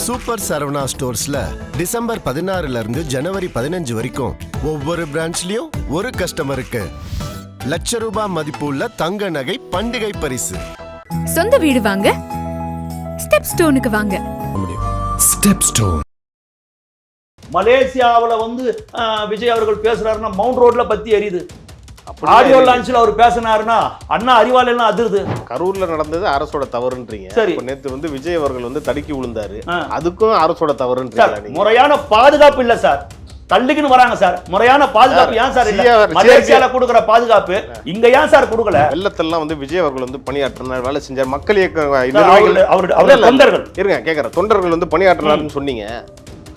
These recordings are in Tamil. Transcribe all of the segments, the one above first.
சூப்பர் சரவணா ஸ்டோர்ஸ்ல டிசம்பர் 16 இருந்து ஜனவரி 15 வரைக்கும் ஒவ்வொரு பிரான்ச்லயும் ஒரு கஸ்டமருக்கு ₹1,00,000 மதிப்புள்ள தங்க நகை பண்டிகை பரிசு. சொந்த வீடு வாங்க ஸ்டெப் ஸ்டோனுக்கு வாங்க. Step stone. மலேசியாவில் விஜய் அவர்கள் பேசுறாருன்னா மவுண்ட் ரோட்ல பத்தி எரியுது. ஆடியோ லான்ச்ல அவர் பேசினாருன்னா அண்ணா அறிவாலெல்லாம் அதிருது. கரூர்ல நடந்தது அரசோட தவறுன்றீங்க. சரி, நேத்து விஜய் அவர்கள் தடுக்கி விழுந்தாரு, அதுக்கும் அரசோட தவறுன்றீங்க. முறையான பாதுகாப்பு இல்ல சார், தள்ளிக்கின்னு வராங்க சார். முறையான பாதுகாப்பு ஏன் சார் இல்ல? மலேசியால கொடுக்கிற பாதுகாப்பு இங்க ஏன் சார் கொடுக்கல? வெள்ளத்தெல்லாம் விஜய் அவர்கள் பணியாற்றினார், வேலை செஞ்சார். மக்கள் இயக்க தொண்டர்கள் இருங்க கேட்கற தொண்டர்கள் பணியாற்றினார்னு சொன்னீங்க.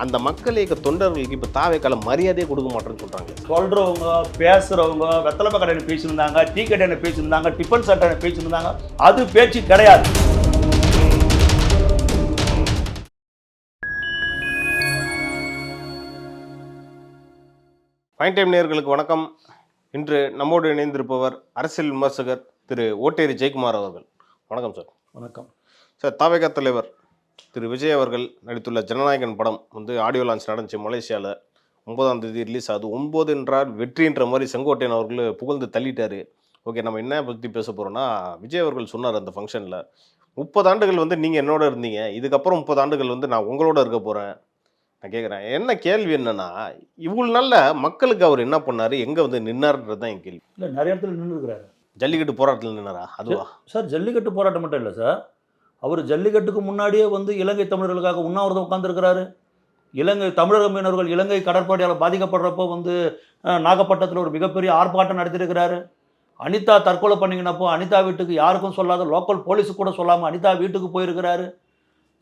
அந்த மக்கள் இயக்க தொண்டர்களுக்கு இப்ப தாவேக்கால மரியாதையே கொடுக்க மாட்டேன்னு சொல்றாங்க. சொல்றவங்க பேசுறவங்க வெத்தலைப்ப கடையில பேசியிருந்தாங்க, டீ கடையில பேசியிருந்தாங்க, டிஃபன் சென்டர்ல பேசியிருந்தாங்க. அது பேச்சு கிடையாது. பாயிண்ட் டைம் நேயர்களுக்கு வணக்கம். இன்று நம்மோடு இணைந்திருப்பவர் அரசியல் விமர்சகர் திரு ஓட்டேரி ஜெயக்குமார் அவர்கள். வணக்கம் சார். வணக்கம் சார். தாவேகா தலைவர் திரு விஜய் அவர்கள் நடித்துள்ள ஜனநாயகன் படம் ஆடியோ லான்ச் நடந்துச்சு மலேசியாவில். 9ஆம் தேதி ரிலீஸ் ஆகுது. 9 என்றால் வெற்றின்ற மாதிரி செங்கோட்டையன் அவர்கள் புகழ்ந்து தள்ளிட்டாரு. ஓகே, நம்ம என்ன பற்றி பேச போகிறோம்னா, விஜய் அவர்கள் சொன்னார் அந்த ஃபங்க்ஷனில், 30 ஆண்டுகள் நீங்கள் என்னோட இருந்தீங்க, இதுக்கப்புறம் 30 ஆண்டுகள் நான் உங்களோட இருக்க போகிறேன். நான் கேட்குறேன், என்ன கேள்வி என்னன்னா, இவ்வளோ நல்ல மக்களுக்கு அவர் என்ன பண்ணார், எங்கே நின்னார்ன்றது தான் என் கேள்வி. இல்லை, நிறைய இடத்துல நின்று இருக்கிறாரு. ஜல்லிக்கட்டு போராட்டத்தில் நின்னாரா? அதுவா சார்? ஜல்லிக்கட்டு போராட்டம் மட்டும் இல்லை சார், அவர் ஜல்லிக்கட்டுக்கு முன்னாடியே இலங்கை தமிழர்களுக்காக உண்ணாவிரதம் உட்கார்ந்துருக்கிறாரு. இலங்கை தமிழக மீனவர்கள் இலங்கை கடற்படையால் பாதிக்கப்படுறப்போ நாகப்பட்டினத்தில் ஒரு மிகப்பெரிய ஆர்ப்பாட்டம் நடத்திருக்கிறாரு. அனிதா தற்கொலை பண்ணிக்கினப்போ அனிதா வீட்டுக்கு யாருக்கும் சொல்லாத, லோக்கல் போலீஸுக்கு கூட சொல்லாமல் அனிதா வீட்டுக்கு போயிருக்கிறாரு.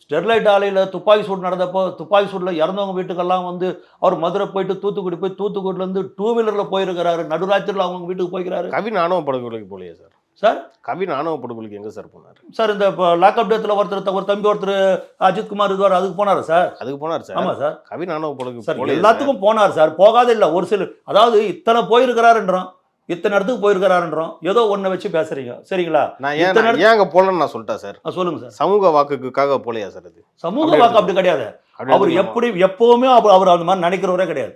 ஸ்டெர்லைட் ஆலையில் துப்பாக்கி சூடு நடந்தப்போ துப்பாக்கி சூடில் இறந்தவங்க வீட்டுக்கெல்லாம் அவர் மதுரை போயிட்டு தூத்துக்குடி போய் தூத்துக்குடியிலேருந்து 2 வீலரில் போயிருக்கிறாரு. நடுராத்திரியில் அவங்க வீட்டுக்கு போயிருக்கிறாரு. கவின் ஆணவ படுகொலைக்கு போலையே சார்? சார், கவின் ஆணவ படுகொலைக்கு எங்கே சார் போனார் சார்? இந்த லாக்அப் டேத்தில் ஒரு தம்பி ஒருத்தர் அஜித் குமார் இதுவார், அதுக்கு போனார் சார். அதுக்கு போனார் சார்? ஆமாம் சார். கவின் ஆணவ படுகொலை சார் எல்லாத்துக்கும் போனார் சார், போகாத இல்லை. ஒரு சில, அதாவது இத்தனை போயிருக்கிறாருன்றோம், இத்தனை இடத்துக்கு போயிருக்கிறாருன்றோம், ஏதோ ஒன்றை வச்சு பேசுறீங்க. சரிங்களா? நான் ஏங்க போலன்னு நான் சொல்லிட்டேன் சார். சொல்லுங்க சார். சமூக வாக்குக்காக போலையா சார்? அது சமூக வாக்கு அப்படி கிடையாது. அவர் எப்பவுமே அவர் அந்த மாதிரி நினைக்கிறவரே கிடையாது.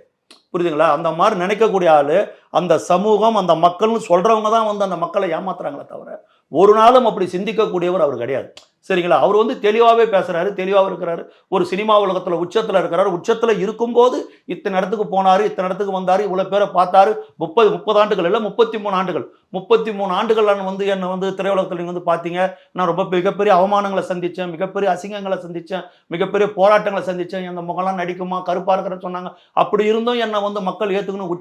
புரியுதுங்களா? அந்த மாதிரி நினைக்கக்கூடிய ஆளு, அந்த சமூகம், அந்த மக்கள்னு சொல்றவங்க தான் அந்த மக்களை ஏமாத்துறாங்களே தவிர ஒரு நாளும் அப்படி சிந்திக்கக்கூடியவர் அவர் கிடையாது. சரிங்களா? அவர் தெளிவாகவே பேசுறாரு, தெளிவாக இருக்கிறாரு. ஒரு சினிமா உலகத்தில் உச்சத்தில் இருக்கிறாரு. உச்சத்தில் இருக்கும்போது இத்தனை இடத்துக்கு போனாரு, இத்தனை இடத்துக்கு வந்தாரு, இவ்வளோ பேரை பார்த்தாரு. 30 ஆண்டுகள் இல்லை, 33 ஆண்டுகள். 33 ஆண்டுகள் என்னை திரையுலகத்தில் நீங்கள் பார்த்தீங்க. நான் ரொம்ப மிகப்பெரிய அவமானங்களை சந்தித்தேன், மிகப்பெரிய அசிங்கங்களை சந்தித்தேன், மிகப்பெரிய போராட்டங்களை சந்தித்தேன். என் முகம்லாம் நடிக்குமா, கருப்பாக இருக்கிறேன்னு சொன்னாங்க. அப்படி இருந்தும் என்னை மக்கள் ஏற்றுக்கணும்.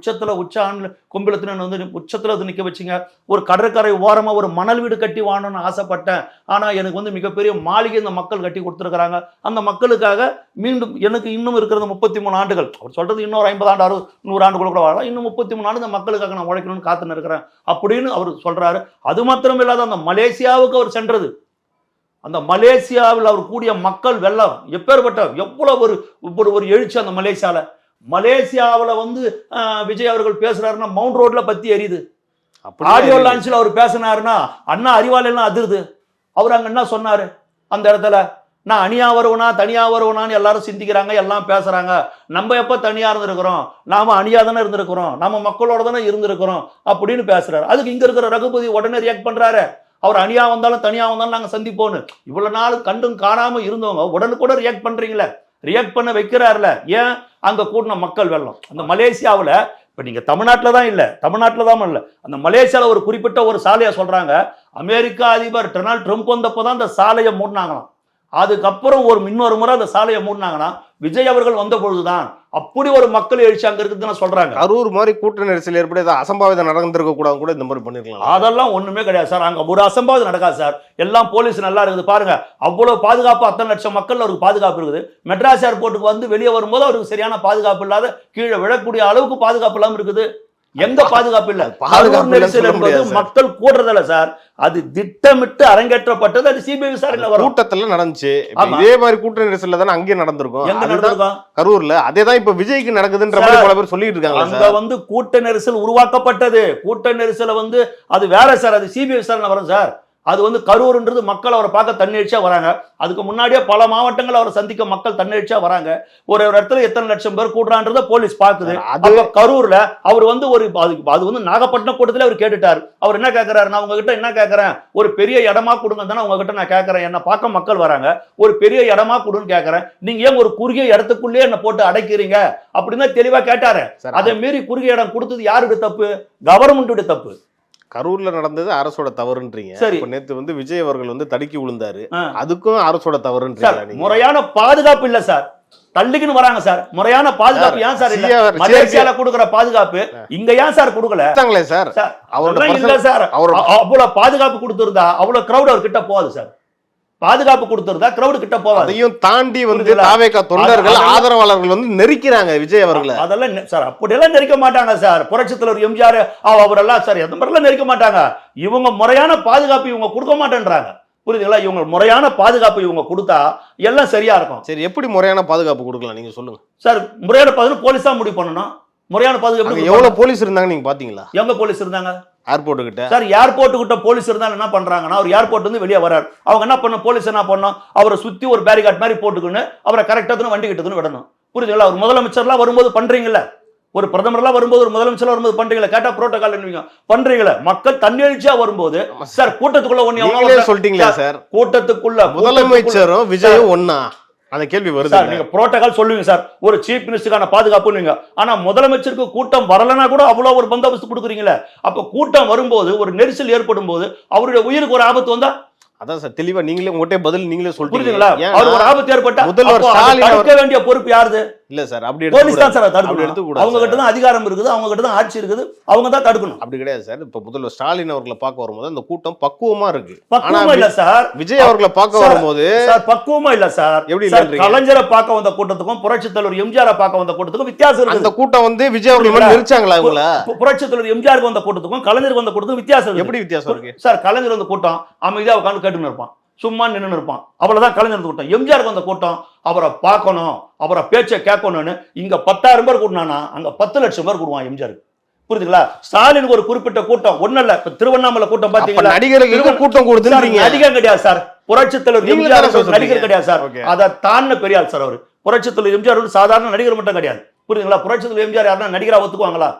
உச்ச ஆண்டு கும்பிலத்தின உச்சத்தில் நிற்க வச்சிங்க. ஒரு கடற்கரை ஓரமாக ஒரு மணல் வீடு கட்டி வாழணும்னு ஆசைப்பட்டேன். ஆனால் எனக்கு மிகப்பெரிய மாளிகை இந்த மக்கள் கட்டி கொடுத்துருக்காங்க. அந்த மக்களுக்காக மீண்டும் எனக்கு இன்னும் இருக்கிறது 33 ஆண்டுகள். அவர் சொல்றது இன்னும் ஒரு 50 ஆண்டு 100 ஆண்டுகள் கூட வாழலாம். இன்னும் 33 ஆண்டு இந்த மக்களுக்காக நான் உழைக்கணும்னு காத்துன்னு இருக்கிறேன் அப்படின்னு அவர் சொல்றாரு. அது மாத்திரம் இல்லாத அந்த மலேசியாவுக்கு அவர் சென்றது, அந்த மலேசியாவில் அவர் கூடிய மக்கள் வெள்ளம் எப்பேற்பட்ட, எவ்வளவு ஒரு எழுச்சி அந்த மலேசியாவில் விஜய் அவர்கள் பேசுறாருன்னா மவுண்ட் ரோட்ல பத்தி எரியுது. ஆடியோ லான்ச்ல அவர் பேசினாருன்னா அண்ணா அறிவாலெல்லாம் அதிருது. அவர் அங்க என்ன சொன்னாரு அந்த இடத்துல? நான் அணியா வருவனா தனியா வருவனான்னு எல்லாரும் சிந்திக்கிறாங்க, எல்லாம் பேசுறாங்க. நம்ம எப்ப தனியா இருந்திருக்கிறோம்? நாம அணியா தானே இருந்திருக்கிறோம், நம்ம மக்களோட தானே இருந்திருக்கிறோம் அப்படின்னு பேசுறாரு. அதுக்கு இங்க இருக்கிற ரகுபதி உடனே ரியாக்ட் பண்றாரு. அவர் அணியா வந்தாலும் தனியா வந்தாலும் நாங்க சந்திப்போன்னு. இவ்வளவு நாள் கண்டும் காணாம இருந்தவங்க உடனுக்குடன் ரியாக்ட் பண்றீங்களே, ரியாக்ட் பண்ண வைக்கிறாருல. ஏன்? அங்க கூட்டின மக்கள் வெள்ளம். அந்த மலேசியாவில், இப்போ நீங்கள் தமிழ்நாட்டில் தான் இல்லை, அந்த மலேசியாவில் ஒரு குறிப்பிட்ட ஒரு சாலையை சொல்கிறாங்க. அமெரிக்கா அதிபர் டொனால்ட் ட்ரம்ப் வந்தப்போ தான் அந்த சாலையை மூடினாங்களாம். அதுக்கப்புறம் இன்னொரு முறை அந்த சாலையை மூடினாங்கன்னா விஜய் அவர்கள் வந்த பொழுதுதான். அப்படி ஒரு மக்கள் எழுச்சி அங்க இருக்குதுன்னு சொல்றாங்க. கரூர் மாதிரி கூட்ட நெரிசல் ஏற்பட அசம்பாவிதம் நடந்திருக்க கூடாது கூட இந்த மாதிரி பண்ணிருக்கலாம். அதெல்லாம் ஒண்ணுமே கிடையாது சார். அங்க ஒரு அசம்பாவிதம் நடக்காது சார். எல்லாம் போலீஸ் நல்லா இருக்குது பாருங்க. அவ்வளவு பாதுகாப்பு, அத்தனை லட்சம் மக்கள் அவருக்கு பாதுகாப்பு இருக்குது. மெட்ராஸ் ஏர்போர்ட்டுக்கு வெளியே வரும்போது அவருக்கு சரியான பாதுகாப்பு இல்லாத, கீழே விழக்கூடிய அளவுக்கு பாதுகாப்பு இல்லாம இருக்குது. எங்க பாதுகாப்பு இல்ல? மக்கள் கூடுறதில்ல சார், அது திட்டமிட்டு அரங்கேற்றப்பட்டது. அது சிபிஐ விசாரணை வரும். கூட்டத்துல நடந்துச்சு. இதே மாதிரி கூட்ட நெரிசல்ல தானே அங்கேயே நடந்திருக்கும். எங்க நடந்திருக்கும்? கரூர்ல. அதேதான் இப்ப விஜய்க்கு நடக்குதுன்ற மாதிரி பல பேர் சொல்லிட்டு இருக்காங்க. அங்க கூட்ட நெரிசல் உருவாக்கப்பட்டது. கூட்ட நெரிசல அது வேற சார், அது சிபிஐ விசாரணை வரும் சார். அது வந்து கரூர்ன்றது மக்கள் அவரை பார்க்க தன்னெழுச்சியா வராங்க. அதுக்கு முன்னாடியே பல மாவட்டங்கள் அவரை சந்திக்க மக்கள் தன்னெழுச்சியா வராங்க. ஒரு இடத்துல எத்தனை லட்சம் பேர் கூடுறான்றத போலீஸ் பாக்குது. அப்ப கரூர்ல அவர் வந்து அது வந்து நாகப்பட்டினம் கூட்டத்துல அவர் கேட்டுட்டார். அவர் என்ன கேட்கிறாரு, நான் உங்ககிட்ட என்ன கேட்கறேன், ஒரு பெரிய இடமா கொடுங்க தானே உங்ககிட்ட நான் கேட்கறேன். என்ன பார்க்க மக்கள் வராங்க, ஒரு பெரிய இடமா கொடுன்னு கேட்கறேன். நீங்க ஏன் ஒரு குறுகிய இடத்துக்குள்ளே என்ன போட்டு அடைக்கிறீங்க அப்படின்னு தெளிவா கேட்டாரு. அதை மீறி குறுகிய இடம் கொடுத்தது யாருடைய தப்பு? கவர்மெண்ட்டுடைய தப்பு. கரூர்ல நடந்தது அரசோட தவறுன்றீங்க. சரி, நேத்து வந்து விஜய் அவர்கள் வந்து தடுக்கி விழுந்தாரு, அதுக்கும் அரசோட தவறுன்றீங்க. முறையான பாதுகாப்பு இல்ல சார், தள்ளிக்கின்னு வராங்க சார். முறையான பாதுகாப்பு ஏன் சார் இல்ல? மலேசியால கொடுக்கிற பாதுகாப்பு இங்க ஏன் சார் கொடுக்கல சார்? இல்ல சார், அவ்வளவு பாதுகாப்பு கொடுத்திருந்தா அவ்வளவு கிரௌட் அவர் கிட்ட போகாது சார். பாதுகாப்பு கொடுத்திருந்தா கிரௌட் கிட்ட போகாது. அதையும் தாண்டி வந்து தாவேகா தொண்டர்கள் ஆதரவாளர்கள் வந்து நெருக்கிறாங்க விஜய் அவர்களை. அதெல்லாம் சார் அப்படியெல்லாம் நெருக்க மாட்டாங்க சார். புரட்சித் தலைவர் எம்ஜிஆர் அவரெல்லாம் சார் எந்த மாதிரிலாம் நெருக்க மாட்டாங்க. இவங்க முறையான பாதுகாப்பு இவங்க கொடுக்க மாட்டேன்றாங்க. புரியுதுங்களா? இவங்க முறையான பாதுகாப்பு இவங்க கொடுத்தா எல்லாம் சரியா இருக்கும். சரி, எப்படி முறையான பாதுகாப்பு கொடுக்கலாம் நீங்க சொல்லுங்க சார். முறையான பாதுகாப்பு போலீஸ் தான் முடிவு பண்ணணும். முறையான பாதுகாப்பு எவ்வளவு போலீஸ் இருந்தாங்க நீங்க பாத்தீங்களா? எங்க போலீஸ் இருந்தாங்க? ஏர்போர்ட் கிட்ட. சார் ஏர்போர்ட் கிட்ட போலீஸ் இருந்தாலும் என்ன பண்றாங்கன்னா, அவர் ஏர்போர்ட் வந்து வெளியே வராரு. அவங்க என்ன பண்ண, போலீஸ் என்ன பண்ணும், அவரை சுத்தி ஒரு பேரிகார்ட் மாதிரி போட்டுக்குன்னு அவரை கரெக்டா வண்டி கிட்டதுன்னு விடணும். புரியுதுங்களா? ஒரு முதலமைச்சர்லாம் வரும்போது பண்றீங்கல்ல, ஒரு பிரதமர்லாம் வரும்போது, ஒரு முதலமைச்சர் வரும்போது பண்றீங்களா? கேட்டா புரோட்டோகால் பண்றீங்களா? மக்கள் தன்னெழுச்சியா வரும்போது சார் கூட்டத்துக்குள்ள ஒண்ணு சொல்லிட்டீங்களா சார்? கூட்டத்துக்குள்ள முதலமைச்சரும் விஜயும் ஒன்னா அந்த கேள்வி வருது. நீங்க புரோட்டோகால் சொல்லுவீங்க சார், ஒரு சீஃப் மினிஸ்டருக்கான பாதுகாப்புன்னு. ஆனா முதலமைச்சருக்கு கூட்டம் வரலனா கூட அவ்வளவு ஒரு பந்தோபஸ்து கொடுக்குறீங்களே. அப்ப கூட்டம் வரும்போது ஒரு நெரிசல் ஏற்படும் போது அவருடைய உயிருக்கு ஒரு ஆபத்து வந்தா, அதான் சார் தெளிவா நீங்களே உங்கள்கிட்ட பதில் நீங்களே சொல்றீங்க. அவர் ஒரு ஆபத்து ஏற்பட்டா முதல்வர் ஸ்டாலின் தடுக்க வேண்டிய பொறுப்பு யாருது? இல்ல சார், அப்படி போலீஸ் தான் சார் தடுக்கணும். அவங்க கிட்ட தான் அதிகாரம் இருக்குது, அவங்க கிட்ட தான் ஆட்சி இருக்குது, அவங்க தான் தடுக்கணும். அப்படி கிடையாது சார். இப்ப முதல்வர் ஸ்டாலின் அவர்களை பார்க்க வரும்போது அந்த கூட்டம் பக்குவமா இருக்கு. பக்குவமா இல்ல சார். விஜய் அவர்களை பார்க்க வரும்போது சார் பக்குவமா இல்ல சார். எப்படி கலைஞரை பார்க்க வந்த கூட்டத்துக்கும் புரட்சி தலைவர் எம்ஜிஆர் பார்க்க வந்த கூட்டத்துக்கும் வித்தியாசம் இருக்கு. அந்த கூட்டம் வந்து விஜய் அவர்கள் நெரிச்சாங்களா இவங்கள? புரட்சி தலைவர் எம்ஜிஆருக்கு வந்த கூட்டத்துக்கும் கலைஞருக்கு வந்த கூட்டத்துக்கும் வித்தியாசம் இருக்கு. எப்படி வித்தியாசம் இருக்கு சார்? கலைஞர் வந்த கூட்டம் அமைதியா உட்கார்ந்து கேட்டுன்னு இருப்பான், சும்மா நின்று இருப்பான், அவ்வளவுதான் கலைஞர் கூட்டம். எம்ஜிஆருக்கு வந்த கூட்டம் அவரை பார்க்கணும், அவரை பேச்சை கேட்கணும்னு இங்க 10,000 பேர் கூட்டினானா அங்க 10 லட்சம் பேர் கூடுவான் எம்ஜிஆருக்கு. புரியுதுங்களா? ஸ்டாலினுக்கு ஒரு குறிப்பிட்ட கூட்டம் ஒண்ணு இல்ல. இப்ப திருவண்ணாமலை கூட்டம் பாத்தீங்களா? நடிகர்களுக்கு கூட்டம் கொடுத்துருக்கீங்க. நடிகர் கிடையாது சார். புரட்சி தலைவர் எம்ஜிஆர் நடிகர் கிடையாது சார். அதை தாண்ட பெரிய ஆள் சார் அவர். புரட்சி தலைவர் எம்ஜிஆர் சாதாரண நடிகர் மட்டும் கிடையாது. புரியுதுங்களா? புரட்சி தலைவர் எம்ஜிஆர் யாருன்னா நடிகரா ஒத்துக்குவாங்களா?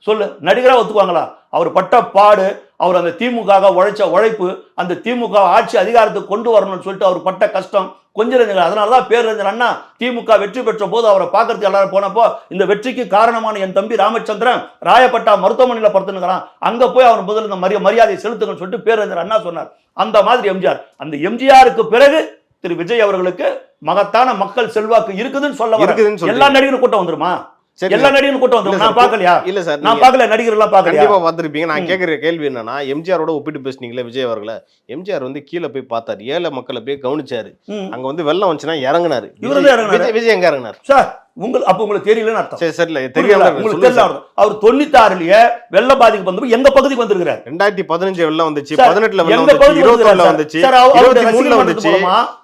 சொல்லு, நடிகரா ஒத்துக்குவாங்களா? அவர் பட்ட பாடு, அவர் அந்த திமுக உழைச்ச உழைப்பு, அந்த திமுக ஆட்சி அதிகாரத்துக்கு கொண்டு வரணும்னு சொல்லிட்டு அவர் பட்ட கஷ்டம் கொஞ்சம். அதனாலதான் பேரறிஞர் அண்ணா திமுக வெற்றி பெற்ற போது அவரை பார்க்கறதுக்கு எல்லாரும் போனப்போ, இந்த வெற்றிக்கு காரணமான என் தம்பி ராமச்சந்திரன் ராயப்பட்டா மருத்துவமனையில படுத்துனுக்கிறான், அங்க போய் அவர் முதல்ல இந்த மரியாதை செலுத்துங்கன்னு சொல்லிட்டு பேரறிஞர் அண்ணா சொன்னார். அந்த மாதிரி எம்ஜிஆர், அந்த எம்ஜிஆருக்கு பிறகு திரு விஜய் அவர்களுக்கு மகத்தான மக்கள் செல்வாக்கு இருக்குதுன்னு சொல்ல வர எல்லா நடிகரும் கூட்டம் வந்துருமா? எல்லா நடிகரும் கூட்டம் வந்துரும். நான் பார்க்கலையா? இல்ல சார், நான் பார்க்கல, நடிகர் எல்லாம் பார்க்கல. கண்டிப்பா வந்திருப்பீங்க. நான் கேட்கிற கேள்வி என்னன்னா, எம்ஜிஆரோட ஒப்பிட்டு பேசுனீங்களே விஜய் அவர்களை. எம்ஜிஆர் வந்து கீழே போய் பார்த்தாரு, ஏழை மக்களை போய் கவனிச்சாரு. அங்க வந்து வெள்ளம் வந்துச்சுன்னா இறங்குனாரு. விஜய் எங்க இறங்குனாரு சார்? உங்களுக்கு தெரியலன்னு அர்த்தம். சரி, தெரியல. அவர் 96லயே வெள்ள பாதிப்பு வந்து எங்க பகுதிக்கு வந்திருக்காரு. 2015 வெள்ளம் வந்துச்சு, 18ல வெள்ளம் வந்துச்சு, 20ல வந்துச்சு, 23ல வந்துச்சு.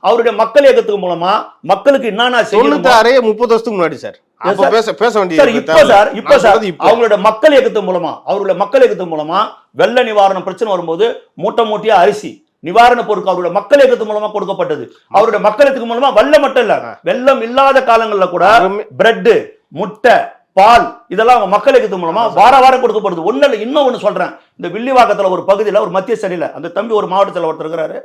அவருடைய மக்கள் இயக்கத்துக்கு மூலமா மக்களுக்கு என்னன்னா 96 30 வருஷத்துக்கு முன்னாடி சார். அப்ப பேச வேண்டிய இப்ப சார் அவங்களுடைய மக்கள் இயக்கத்து மூலமா வெள்ள நிவாரண பிரச்சனை வரும்போது மூட்டை மூட்டையா அரிசி நிவாரண பொருட்கள் அவருடைய மக்கள் இயக்கத்து மூலமா கொடுக்கப்பட்டது. அவருடைய மக்களுக்கு மூலமா வெள்ளம் மட்டும் இல்ல, வெள்ளம் இல்லாத காலங்கள்ல கூட பிரெட், முட்டை, பால் இதெல்லாம் அவங்க மக்கள் இயக்கத்து மூலமா வாரம் கொடுக்கப்படுது. ஒண்ணு இல்ல, இன்னொன்னு சொல்றேன். இந்த வில்லிவாக்கத்துல ஒரு பகுதியில ஒரு மத்திய சனியில அந்த தம்பி ஒரு மாவட்டத்தில் ஒருத்தர் இருக்கிறாரு,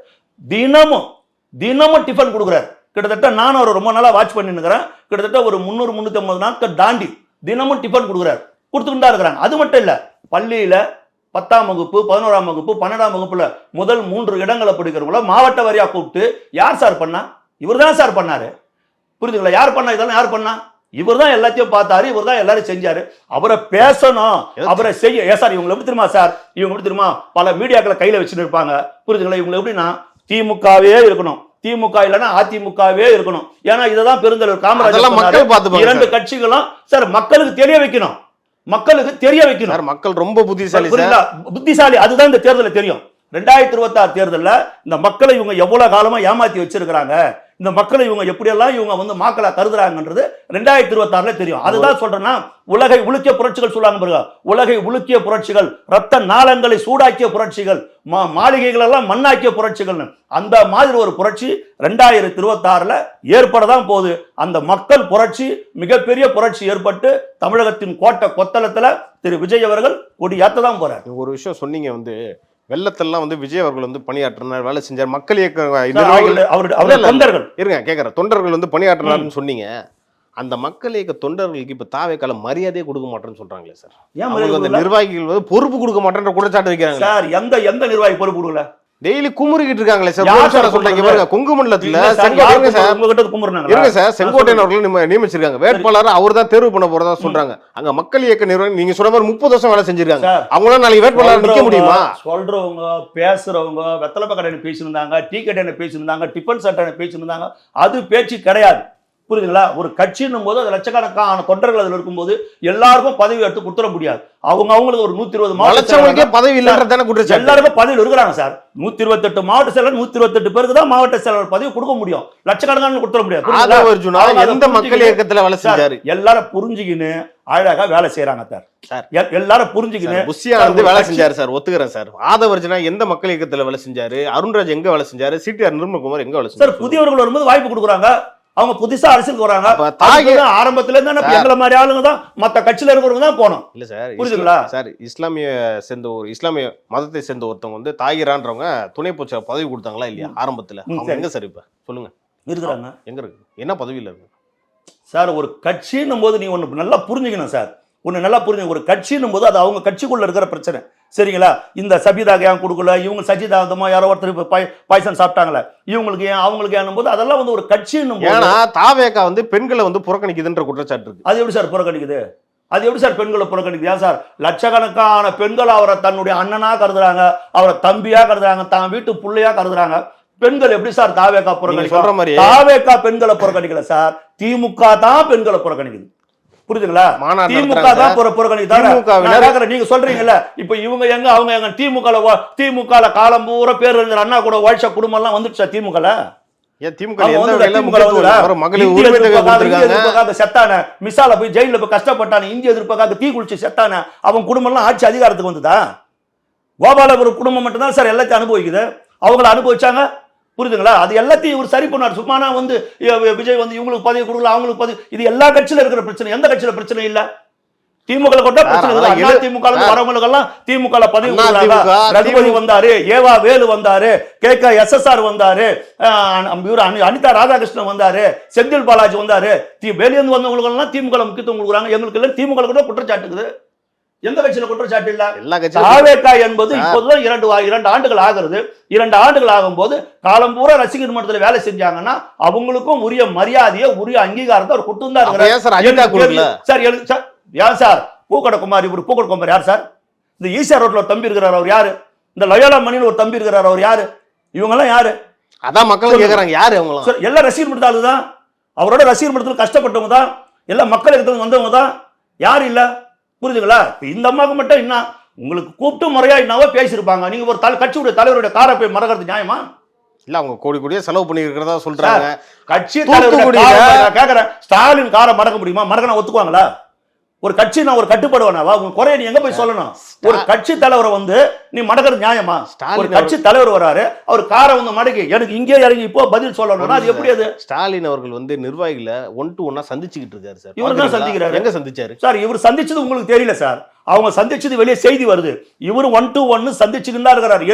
தினமும் டிஃபன் கொடுக்குறாரு. கிட்டத்தட்ட நானும் அவர் ரொம்ப நாளா வாட்ச் பண்ணி இருக்கிறேன். கிட்டத்தட்ட ஒரு 300-350 நாட்கள் தாண்டி தினமும் டிஃபன் கொடுக்குறாரு, கொடுத்துக்கிட்டா இருக்கிறாங்க. அது மட்டும் இல்ல, பள்ளியில 10ஆம் வகுப்பு, 11ஆம் வகுப்பு, 12ஆம் வகுப்புல முதல் 3 இடங்களை பிடிக்கிறவங்கள மாவட்ட வாரியா கூப்பிட்டு யார் சார் பண்ணா? இவர் தான் சார் பண்ணாரு. புரியுதுங்களா? யார் பண்ணா? இதெல்லாம் யார் பண்ணா? இவர் தான் எல்லாத்தையும் பார்த்தாரு, இவர் தான் எல்லாரும் செஞ்சாரு. அவரை பேசணும், அவரை செய்ய. சார் இவங்க எப்படி தெரியுமா சார்? இவங்க எப்படி தெரியுமா? பல மீடியாக்களை கையில வச்சுட்டு இருப்பாங்க. புரியுதுங்களா? இவங்க எப்படின்னா திமுகவே இருக்கணும், திமுக இல்லைன்னா அதிமுகவே இருக்கணும். ஏன்னா இததான் பெருந்தலைவர் காமராஜர் 2 கட்சிகளும் சார் மக்களுக்கு தெரிய வைக்கணும், மக்கள் ரொம்ப புத்திசாலி. அதுதான் இந்த தேர்தலில் தெரியும். 2026 தேர்தலில் இந்த மக்களை இவங்க எவ்வளவு காலமா ஏமாத்தி வச்சிருக்காங்க, இந்த மக்களை இவங்க எப்படியெல்லாம் இவங்க வந்து மக்களை கருதுறாங்கன்றது 2026 தெரியும். அதுதான் சொல்றேன்னா உலகை உலுக்கிய புரட்சிகள் சொல்லுவாங்க பாருங்க, உலகை உலுக்கிய புரட்சிகள், ரத்த நாளங்களை சூடாக்கிய புரட்சிகள், மாளிகைகள் எல்லாம் மண்ணாக்கிய புரட்சிகள், அந்த மாதிரி ஒரு புரட்சி 2026 ஏற்படதான் போகுது. அந்த மக்கள் புரட்சி மிகப்பெரிய புரட்சி ஏற்பட்டு தமிழகத்தின் கோட்டை கொத்தளத்துல திரு விஜய் அவர்கள் கொடி ஏற்றதான் போறார். ஒரு விஷயம் சொன்னீங்க, வந்து வெள்ளத்தெல்லாம் வந்து விஜய் அவர்கள் வந்து பணியாற்றினார், வேலை செஞ்சார், மக்கள் இயக்க தொண்டர்கள் இருங்க கேட்கற தொண்டர்கள் வந்து பணியாற்றினார்னு சொன்னீங்க. அந்த மக்கள் இயக்க தொண்டர்களுக்கு இப்ப தாவேக்கால மரியாதையே கொடுக்க மாட்டேன்னு சொல்றாங்களே சார். ஏன் அந்த நிர்வாகிகள் வந்து பொறுப்பு கொடுக்க மாட்டேன்ற குற்றச்சாட்டு வைக்கிறாங்க சார். எந்த நிர்வாகி பொறுப்பு கொடுக்கல? டெய்லி குமுறிக்கிட்டு இருக்காங்களே சார். சொல்றாங்க பாருங்க, கொங்கு மண்டலத்துல செங்கோட்டையன் அவர்கள் நியமிச்சிருக்காங்க, வேட்பாளர் அவர் தான் தேர்வு பண்ண போறதா சொல்றாங்க. அங்க மக்கள் இயக்க நிர்வாகம் நீங்க சொன்ன மாதிரி 30 வருஷம் வேலை செஞ்சிருக்காங்க. அவங்களால நாளைக்கு வேட்பாளர் நிக்க முடியுமா? சொல்றவங்க பேசுறவங்க வெத்தலப்ப கடையில பேசியிருந்தாங்க, டீ கடையில பேசியிருந்தாங்க, டிஃபன் சென்டர்ல பேசியிருந்தாங்க, அது பேச்சு கிடையாது. புரியுதுங்களா? ஒரு கட்சின்னும் போது அது லட்சக்கணக்கான தொண்டர்கள் அதுல இருக்கும்போது எல்லாருக்கும் பதவி எடுத்து கொடுத்துட முடியாது. அவங்களுக்கு ஒரு 120 மாவட்ட பதவி இல்லைன்றதான எல்லாருக்கும் பதவியில் இருக்கிறாங்க சார். 128 மாவட்ட செயலர் 128 பேருக்கு தான் மாவட்ட செயலர் பதவி கொடுக்க முடியும், லட்சக்கணக்கான கொடுத்துட முடியாது. எந்த மக்கள் இயக்கத்துல வேலை செஞ்சாரு எல்லாரும் புரிஞ்சுக்கின்னு அழகா வேலை செய்யறாங்க சார். எல்லாரும் புரிஞ்சுக்கின்னு புஷியா வந்து வேலை செஞ்சாரு சார், ஒத்துக்கிறேன் சார். ஆதவர்ஜனா எந்த மக்கள் இயக்கத்துல வேலை செஞ்சாரு, அருண்ராஜ் எங்க வேலை செஞ்சாரு, சிடிஆர் நிர்மல்குமார் எங்க வேலை செஞ்சாரு. சார் புதியவர்கள் வரும்போது வாய்ப்பு கொடுக்குறாங்க, அவங்க புதுசா அரசியலுக்கு வராங்க. ஆரம்பத்துல இருந்து எங்களை மாதிரி ஆளுங்க தான் மத்த கட்சியில இருக்கிறவங்க தான் போனோம். இல்ல சார், புரியுதுங்களா சார்? இஸ்லாமிய மதத்தை சேர்ந்த ஒருத்தவங்க வந்து தாகிரான்றவங்க துணை பொச்ச பதவி கொடுத்தாங்களா இல்லையா ஆரம்பத்துல? அவங்க எங்க சார் இப்ப சொல்லுங்க இருக்கிறாங்க? எங்க இருக்கு, என்ன பதவியில இருக்கு சார்? ஒரு கட்சின்னும் போது நீ ஒண்ணு நல்லா புரிஞ்சுக்கணும் சார். ஒண்ணு நல்லா புரிஞ்சுங்க, ஒரு கட்சின்னும் போது அது அவங்க கட்சிக்குள்ள இருக்கிற பிரச்சனை, சரிங்களா? இந்த சபிதாக்கு ஏன் கொடுக்கல, இவங்க சஜிதாந்தமா யாரோ ஒருத்தர் பாய்சன் சாப்பிட்டாங்களே, இவங்களுக்கு ஏன் அவங்களுக்கு ஏன் போது அதெல்லாம் வந்து ஒரு கட்சின்னும் போது தாவேகா வந்து பெண்களை வந்து புறக்கணிக்குதுன்ற குற்றச்சாட்டு இருக்கு. அது எப்படி சார் புறக்கணிக்குது? அது எப்படி சார் பெண்களை புறக்கணிக்குது? ஏன் சார் லட்சக்கணக்கான பெண்கள் அவரை தன்னுடைய அண்ணனா கருதுறாங்க, அவரை தம்பியா கருதுறாங்க, தான் வீட்டு பிள்ளையா கருதுறாங்க. பெண்கள் எப்படி சார் தாவேகா புறக்கணிக்க? தாவேகா பெண்களை புறக்கணிக்கல சார், திமுக தான் பெண்களை புறக்கணிக்குது. புரியுதுங்களா? திமுக தான் புறக்கணிக்குது. நீங்க சொல்றீங்கல்ல இப்ப இவங்க எங்க அவங்க எங்க திமுக காலம் பூரா பேர் அண்ணா கூட வாழ்ச்ச குடும்பம் எல்லாம் வந்துடுச்சா திமுக? செத்தான மிசால போய் ஜெயில போய் கஷ்டப்பட்டான, இந்திய எதிர்ப்பாக தீ குளிச்சு செத்தான, அவன் குடும்பம் எல்லாம் ஆட்சி அதிகாரத்துக்கு வந்துதா? கோபாலபுரம் குடும்பம் மட்டும்தான் சார் எல்லாத்தையும் அனுபவிக்குது. அவங்களை அனுபவிச்சாங்க, புரியுதுங்களா? அது எல்லாத்தையும் இவர் சரி பண்ணார். சும்மானா வந்து விஜய் வந்து இவங்களுக்கு பதவி கொடுக்கல, அவங்களுக்கு பதவி, இது எல்லா கட்சியில இருக்கிற பிரச்சனை. எந்த கட்சியில பிரச்சனை இல்ல? திமுக கொண்ட பிரச்சனை. திமுக வரவங்களுக்கு எல்லாம் திமுக பதவி கொடுக்குறாங்க. ரகுபதி வந்தாரு, ஏவா வேலு வந்தாரு, KKSSR வந்தாரு, அனிதா ராதாகிருஷ்ணன் வந்தாரு, செந்தில் பாலாஜி வந்தாரு. வெளியிருந்து வந்தவங்களுக்கு எல்லாம் திமுக முக்கியத்துவம் கொடுக்குறாங்க. எங்களுக்கு எல்லாம் திமுக கூட குற்றச்சாட்டுக்குது. எந்த கட்சியில குற்றச்சாட்டு இல்ல? தாவேகா என்பது இப்போதுதான் 2 ஆண்டுகள் ஆகிறது. 2 ஆண்டுகள் ஆகும் போது காலம் பூரா ரசிகர் மன்றத்தில் வேலை செஞ்சாங்கன்னா அவங்களுக்கும் உரிய மரியாதையை உரிய அங்கீகாரத்தை அவர் கொடுத்துதான் இருக்கிறார். சார் யார் சார்? பூக்கடை குமார். இவர் பூக்கடை குமார் யார் சார்? இந்த ஈசிஆர் ரோட்ல ஒரு தம்பி இருக்கிறார், அவர் யாரு? இந்த லயோலா மணியில் ஒரு தம்பி இருக்கிறார், அவர் யாரு? இவங்க எல்லாம் யாரு? அதான் மக்கள் கேக்குறாங்க, யாரு அவங்க? எல்லாம் ரசிகர் மன்றத்தாளு தான். அவரோட ரசிகர் மன்றத்தில் கஷ்டப்பட்டவங்க தான், எல்லா மக்கள் இடத்துல வந்தவங்க தான். யாரு இல்ல? புரியுதுங்களா? இந்த அம்மாவுக்கு மட்டும் என்ன உங்களுக்கு கூப்பிட்டு முறையா என்னவோ பேசியிருப்பாங்க. நீங்க ஒரு கட்சியுடைய தலைவருடைய காரை போய் மறக்கிறது நியாயமா? இல்ல, அவங்க கோடி கோடியா செலவு பண்ணி இருக்கிறதா சொல்றாங்க. கட்சி கேக்குறேன், ஸ்டாலின் காரை மறக்க முடியுமா? மறக்க ஒத்துக்குவாங்களா? ஒரு கட்சி நான் ஒரு கட்டுப்படுவானாவா? உங்க குறைய நீ எங்க போய் சொல்லணும்? ஒரு கட்சி தலைவரை வந்து நீ மடக்கிறது நியாயமா? ஒரு கட்சி தலைவர் வராரு, அவர் காரை வந்து மடக்கி எனக்கு இங்கே இறங்கி இப்போ பதில் சொல்லணும்னா அது எப்படி? அது ஸ்டாலின் அவர்கள் வந்து நிர்வாகிகளை 1-to-1 சந்திச்சுக்கிட்டு இருக்காரு சார். இவர் தான் சந்திக்கிறாரு. எங்க சந்திச்சாரு சார்? இவர் சந்திச்சது உங்களுக்கு தெரியல சார். அவங்க சந்திச்சது வெளியே செய்தி வருது. இவரு 1-to-1 சந்திச்சுக்கிட்டு தான் இருக்கிறாரு.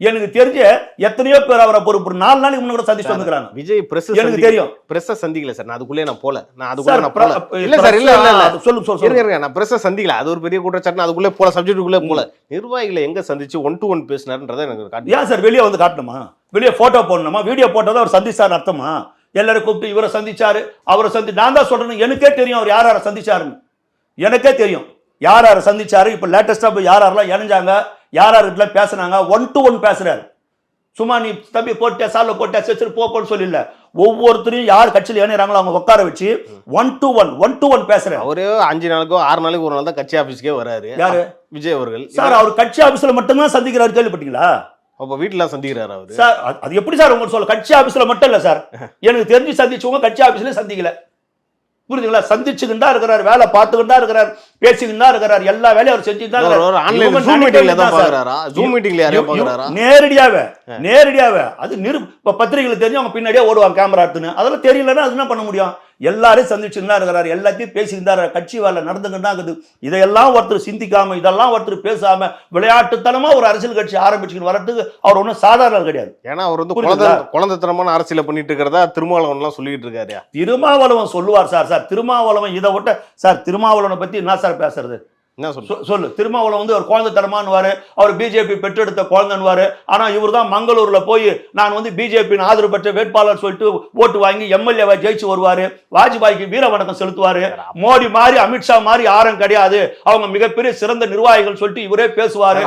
எனக்கு தெரிஞ்ச எத்தனையோ பேர் அவரை ஒரு 4 நாளைக்கு முன்னாடி சந்திச்சு வந்துக்கிறாங்க. விஜய் பிரஸ் எனக்கு தெரியும். பிரஸ் சந்திக்கல சார், நான் அதுக்குள்ளே போல. இல்ல சார், இல்ல சொல்லுங்க, நான் பிரஸ் சந்திக்கல. அது ஒரு பெரிய குற்றச்சாட்டு. அதுக்குள்ளே போல, சப்ஜெக்ட்டுக்குள்ளே போல. நிர்வாகிகளை எங்க சந்திச்சு 1-to-1 பேசினாருன்றதை எனக்கு காட்டு. ஏன் சார் வெளியே வந்து காட்டணுமா? வெளியே போட்டோ போடணுமா? வீடியோ போட்டோ அவர் சந்திச்சாரு அர்த்தமா? எல்லாரும் கூப்பிட்டு இவரை சந்திச்சாரு, அவரை நான் தான் சொல்றேன், எனக்கே தெரியும் அவர் யார சந்திச்சாருன்னு. எனக்கே தெரியும் யார சந்திச்சாரு. இப்ப லேட்டஸ்டா போய் யாரெல்லாம் இணைஞ்சாங்க, யார்கிட்ட பேசுனாங்க, 1-to-1 பேசுறாரு. சும்மா நீ தம்பி போட்டே சால போட்டே சரி போன்னு சொல்லல. ஒவ்வொருத்தரையும் யார் கட்சியில் இணைறாங்களோ அவங்க உட்கார வச்சு 1-to-1 பேசுறாரு. அவரே 5 நாளுக்கோ 6 நாளைக்கு ஒரு நாள் தான் கட்சி ஆபீஸ்க்கே வராரு. யாரு? விஜய் அவர்கள். சார் அவர் கட்சி ஆபீஸ்ல மட்டும்தான் சந்திக்கிறாரு. கேள்விப்பட்டீங்களா? அப்ப வீட்டுல சந்திக்கிறாரு அவரு சார். அது எப்படி சார் உங்களுக்கு சொல்ல, கட்சி ஆபீஸ்ல மட்டும் இல்ல சார், எனக்கு தெரிஞ்சு சந்திச்சவங்க கட்சி ஆபீஸ்ல சந்திக்கல, புரியுதுங்களா? சந்திச்சுக்கிட்டு தான் இருக்கிறார், வேலை பார்த்துக்கிட்டு தான் இருக்கிறார், பேசிக்கிட்டு தான் இருக்கிறார், எல்லா வேலையும் அவர் செஞ்சுட்டு தான் இருக்கிறார். நேரடியாவே அது இப்ப பத்திரிகைகள் தெரிஞ்சு அவங்க பின்னாடியே ஓடுவாங்க கேமரா எடுத்துன்னு. அதெல்லாம் தெரியலன்னா அது என்ன பண்ண முடியும்? எல்லாரையும் சந்திச்சுட்டு தான் இருக்கிறார், எல்லாத்தையும் பேசிக்கிட்டு தான் இருக்கிறார், கட்சி வேலை நடந்துக்கிட்டு தான் இருக்குது. இதையெல்லாம் ஒருத்தர் சிந்திக்காம, இதெல்லாம் ஒருத்தர் பேசாம விளையாட்டுத்தனமா ஒரு அரசியல் கட்சி ஆரம்பிச்சுக்கிட்டு வரதுக்கு அவர் ஒன்றும் சாதாரண கிடையாது. ஏன்னா அவர் வந்து குழந்தைத்தனமான அரசியல பண்ணிட்டு இருக்கிறதா திருமாவளவன் எல்லாம் சொல்லிட்டு இருக்காரு. திருமாவளவன் சொல்லுவார் சார். திருமாவளவன் இதை விட்ட சார், திருமாவளவனை பத்தி என்ன சார் பேசுறது? சொல்லு. திருமாவளவன் வந்து ஒரு குழந்தைத்தனமானுவாரு, அவர் பிஜேபி பெற்றெடுத்த குழந்தைன்னுவாரு. ஆனா இவர் தான் மங்களூர்ல போய் நான் வந்து பிஜேபியின் ஆதரவு பெற்ற வேட்பாளர் சொல்லிட்டு ஓட்டு வாங்கி எம்எல்ஏவை ஜெயிச்சு வருவாரு, வாஜ்பாய்க்கு வீர வணக்கம் செலுத்துவாரு. மோடி மாதிரி அமித்ஷா மாதிரி யாரும் கிடையாது, அவங்க மிகப்பெரிய சிறந்த நிர்வாகிகள் சொல்லிட்டு இவரே பேசுவாரு.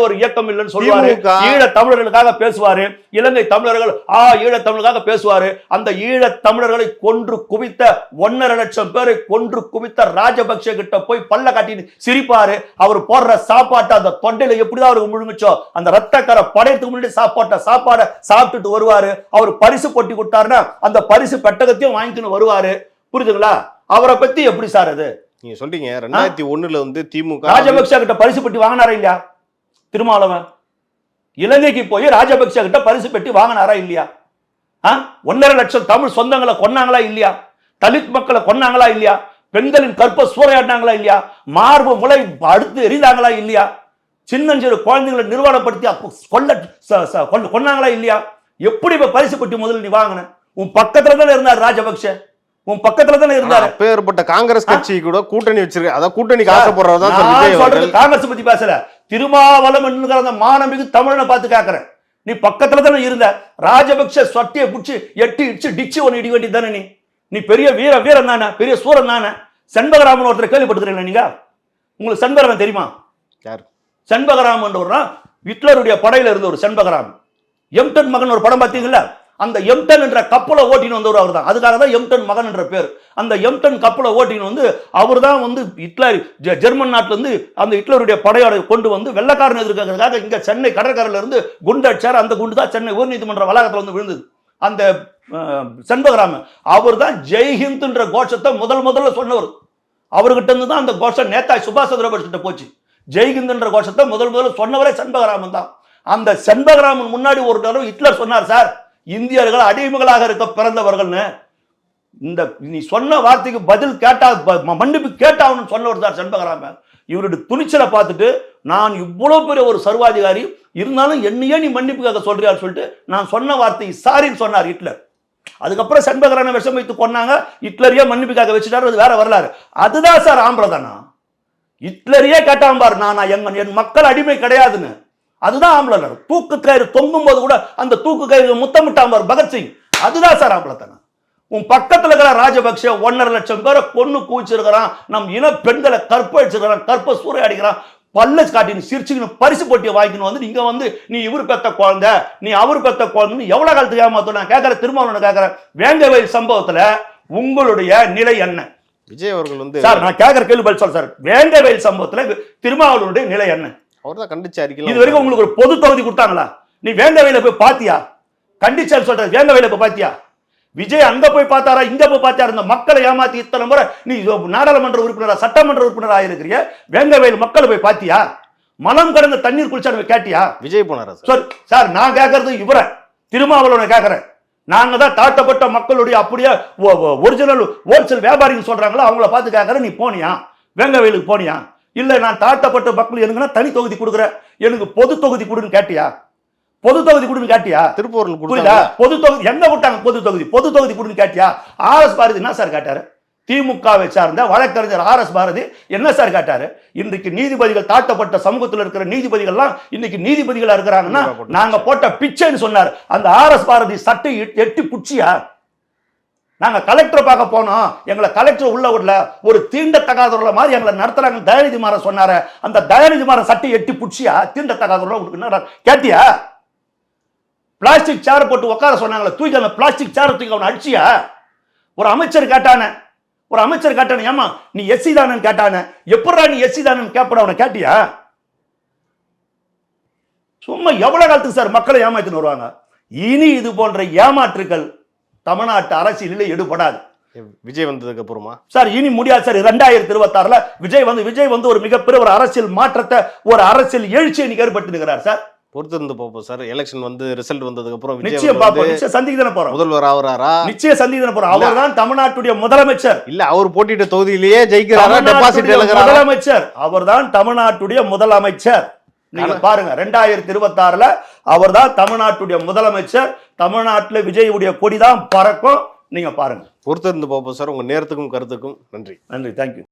ஒரு இயக்கம் இல்லைன்னு சொல்லுவாரு, ஈழ தமிழர்களுக்காக பேசுவாரு, இலங்கை தமிழர்கள் ஈழ தமிழர்களுக்காக பேசுவாரு. அந்த ஈழ தமிழர்களை கொன்று குவித்த 1.5 லட்சம் பேரை கொன்று குவித்த ராஜபக்சே கிட்ட போய் பல்ல காட்டி சிரிப்பாரு. அவர் போடுற சாப்பாட்டை அந்த தொண்டையில எப்படிதான் அவருக்கு முழுங்குச்சோ, அந்த ரத்தக்கரை படையத்துக்கு முன்னாடி சாப்பாடை சாப்பிட்டுட்டு வருவாரு. அவர் பரிசு போட்டி கொடுத்தாருன்னா அந்த பரிசு பெட்டகத்தையும் வாங்கிட்டு வருவாரு, புரியுதுங்களா? அவரை பத்தி எப்படி சார் அது நீங்க சொல்றீங்க? 2001 வந்து திமுக ராஜபக்சே கிட்ட பரிசு பெட்டி வாங்கினாரா இல்லையா? திருமாவளவன் இலங்கைக்கு போய் ராஜபக்சே கிட்ட பரிசு பெட்டி வாங்கினாரா இல்லையா? 1.5 லட்சம் தமிழ் சொந்தங்களை கொன்னாங்களா இல்லையா? தலித் மக்களை கொன்னாங்களா இல்லையா? பெண்களின் கற்ப சூறையாடினாங்களா இல்லையா? மார்பு முளை அடுத்து எரிந்தாங்களா இல்லையா? சின்னஞ்சிறு குழந்தைகளை நிர்வாணப்படுத்தி கொன்னாங்களா இல்லையா? எப்படி இப்ப பரிசு பெட்டி முதல்ல நீ வாங்கின? உன் பக்கத்துல தானே இருந்தார் ராஜபக்சே, உன் பக்கத்துல தானே இருந்தாரு. அப்பேற்பட்ட காங்கிரஸ் கட்சி கூட கூட்டணி வச்சிருக்க, அத கூட்டணி ஆசைப்படுறதா காங்கிரஸ் பத்தி பேசல, திருமாவளவன் என்கிற அந்த மானமிகு தமிழனை பார்த்து கேட்கிறேன். நீ பக்கத்துல தானே இருந்த. ராஜபக்சே சொட்டியை பிடிச்சி எட்டி இடிச்சு டிச்சு ஒன்னு இடி வேண்டி தானே நீ பெரிய வீரன் தானே, பெரிய சூரன் தானே. செண்பகராமன் ஒருத்தர் கேள்விப்பட்டிருக்கீங்களா நீங்க? உங்களுக்கு செண்பகராமன் தெரியுமா? செண்பகராமன் ஹிட்லருடைய படையில இருந்த ஒரு செண்பகராமன். எம்டன் மகன் ஒரு படம் பார்த்தீங்களா? அந்த எம்டன் என்ற கப்பலை ஓட்டின்னு வந்தவர் அவர் தான். அதுக்காக தான் எம்டன் மகன் என்ற பேர். அந்த எம்டன் கப்பலை ஓட்டின்னு வந்து அவர் தான் வந்து ஹிட்லர் ஜெர்மன் நாட்டில இருந்து அந்த ஹிட்லருடைய படையோட கொண்டு வந்து வெள்ளக்காரன் எதிர்க்கிறதுக்காக இங்க சென்னை கடற்கரையில இருந்து குண்டு அடிச்சார். அந்த குண்டு தான் சென்னை உயர்நீதிமன்ற வளாகத்தில் வந்து விழுந்தது. அந்த செண்பகராமன் அவர் தான் ஜெய்ஹிந்த் என்ற கோஷத்தை முதல்ல சொன்னவர். அவர்கிட்ட இருந்து தான் அந்த கோஷம் நேதாஜி சுபாஷ் சந்திர போஸ் கிட்ட போச்சு. ஜெய்ஹிந்த் என்ற கோஷத்தை முதல்ல சொன்னவரே செண்பகராமன் தான். அந்த செண்பகராமன் முன்னாடி ஒரு தடவை ஹிட்லர் சொன்னார், சார் இந்தியர்கள் அடிமைகளாக இருக்க பிறந்தவர்கள்னு. இந்த நீ சொன்ன வார்த்தைக்கு பதில் கேட்டா மன்னிப்பு கேட்டாவன்னு சொன்னவர் தான் செண்பகராமன். இவருடைய துணிச்சலை பார்த்துட்டு நான் இவ்வளவு பெரிய ஒரு சர்வாதிகாரி இருந்தாலும் என்னையே நீ மன்னிப்புக்காக சொல்றியான்னு சொல்லிட்டு நான் சொன்ன வார்த்தை சாரின்னு சொன்னார் ஹிட்லர். அதுக்கப்புறம் செண்பகராமன் விஷம் வைத்து கொண்டாங்க, ஹிட்லரையே மன்னிப்புக்காக வச்சுட்டாரு. அது வேற வரலாறு. அதுதான் சார் ஆம்பளதானா? ஹிட்லரையே கேட்டான் பாரு, நான் என் மக்கள் அடிமை கிடையாதுன்னு. அதுதான் ஆம்பளை. தூக்கு கயிறு தொங்கும் போது கூட அந்த தூக்கு கயிறு முத்தமிட்டான் பாரு பகத்சிங். அதுதான் சார் ஆம்பளத்தானா? உன் பக்கத்துல இருக்கிற ராஜபக்சே 1.5 லட்சம் பேரை கொன்னு குவிச்சிருக்கிறான், நம் இன பெண்களை கற்பழிச்சிருக்கிறான், கற்ப சூறையாடிக்கிறான், பல்ல காட்டின்னு சிரிச்சுக்கணும் பரிசு போட்டியை வாங்கிக்கணும். வந்து நீங்க வந்து நீ இவர் பெத்த குழந்தை, நீ அவர் பெத்த குழந்தைன்னு எவ்வளவு காலத்துக்கு ஏமாத்தோம்? நான் கேட்கிற திருமாவளவனை கேட்கிறேன், வேங்கவயல் சம்பவத்துல உங்களுடைய நிலை என்ன? விஜய் அவர்கள் வந்து சார் நான் கேட்கிற கேள்வி பதில் சொல்ல சார். வேங்கவயல் சம்பவத்துல திருமாவளவனுடைய நிலை என்ன? அவர் தான் கண்டிச்சு அறிக்கை. இது வரைக்கும் உங்களுக்கு ஒரு பொது தொகுதி கொடுத்தாங்களா? நீ வேங்கவயல போய் பாத்தியா? கண்டிச்சார் சொல்ற வேங்கவயல போய் பாத்தியா? விஜய் அங்க போய் பார்த்தாரா, இங்க போய் பார்த்தாரு? இந்த மக்களை ஏமாத்தி இத்தனை முறை நீ நாடாளுமன்ற உறுப்பினரா சட்டமன்ற உறுப்பினரா இருக்கிறிய, வேங்கவயல் மக்களை போய் பாத்தியா? மனம் கடந்த தண்ணீர் குளிச்சாரு கேட்டியா? விஜய் போனாரா சார்? நான் கேட்கறது இவரை திருமாவளவனை கேட்கிறேன். நாங்க தான் தாழ்த்தப்பட்ட மக்களுடைய அப்படியே ஒரிஜினல் ஹோல்சேல் வியாபாரின்னு சொல்றாங்களோ அவங்கள பார்த்து கேட்கறேன். நீ போனியா வேங்கவயலுக்கு? போனியா? இல்ல நான் தாழ்த்தப்பட்ட மக்கள் எனக்கு தனி தொகுதி கொடுக்குறேன், எனக்கு பொது தொகுதி கொடுன்னு கேட்டியா? பொது தொகுதி கொடுன்னு கேட்டியா? திருப்பூர்ல பொது தொகுதி எங்க விட்டாங்க? பொது தொகுதி கொடுன்னு கேட்டியா? ஆர்எஸ் பாரதி என்ன சார் கேட்டாரு? திமுகவை சார்ந்த வழக்கறிஞர் ஆர்எஸ் பாரதி என்ன சார் கேட்டாரு? இன்றைக்கு நீதிபதிகள் தாழ்த்தப்பட்ட சமூகத்தில் இருக்கிற நீதிபதிகள்லாம் இன்னைக்கு நீதிபதிகளா இருக்கிறாங்கன்னா நாங்க போட்ட பிச்சைன்னு சொன்னார். அந்த ஆர்எஸ் பாரதி சட்டை எட்டி புச்சியா? நாங்க கலெக்டரை பார்க்க போனோம், எங்களை கலெக்டர் உள்ள விடல, ஒரு தீண்டத்தகாதவர்கள மாதிரி எங்களை நடத்துறாங்க தயாநிதி மாறன் சொன்னாரு. அந்த தயாநிதி மாறன் சட்டை எட்டி புச்சியா? தீண்டத்தகாதவர்கள உங்களுக்கு கேட்டியா? பிளாஸ்டிக் சேர் போட்டு உட்கார சொன்னாங்களே, தூக்கி அந்த பிளாஸ்டிக் சேர் தூக்கி அவனை அடிச்சியா? ஒரு அமைச்சர் கேட்டானே, ஏமா நீ எஸ்சி தானு கேட்டானே, எப்படா நீ எஸ்சி தானு கேட்பட அவனை கேட்டியா? சும்மா எவ்வளவு காலத்துக்கு சார் மக்களை ஏமாத்தின்னு வருவாங்க? இனி இது போன்ற ஏமாற்றுகள் தமிழ்நாட்டு அரசியலில் எடுபடாது. விஜய் வந்ததுக்கு அப்புறமா சார் இனி முடியாது சார். 2026ல விஜய் வந்து ஒரு மிகப்பெரிய ஒரு அரசியல் மாற்றத்தை, ஒரு அரசியல் எழுச்சியை இன்னைக்கு ஏற்படுத்தி இருக்கிறார் சார். பொறுத்து இருந்து பார்ப்போம் சார். எலெக்ஷன் வந்து ரிசல்ட் வந்ததுக்கு அப்புறம் நிச்சயம் பார்ப்போம். நிச்சயம் சந்திக்க தானே போறோம். முதல்வர் ஆவறாரா? நிச்சயம் சந்திக்க தானே போறோம். அவர் தான் தமிழ்நாட்டுடைய முதலமைச்சர். இல்ல அவர் போட்டிட்ட தொகுதியிலேயே ஜெயிக்கிறாரா? டெபாசிட் இழக்கிறாரா? முதலமைச்சர் அவர் தான் தமிழ்நாட்டுடைய முதலமைச்சர். நீங்க பாருங்க 2026ல அவர் தான் தமிழ்நாட்டுடைய முதலமைச்சர். தமிழ்நாட்டுல விஜயுடைய கொடிதான் பறக்கும். நீங்க பாருங்க. பொறுத்து இருந்து பார்ப்போம் சார். உங்க நேரத்துக்கும் கருத்துக்கும் நன்றி. நன்றி. தேங்க்யூ.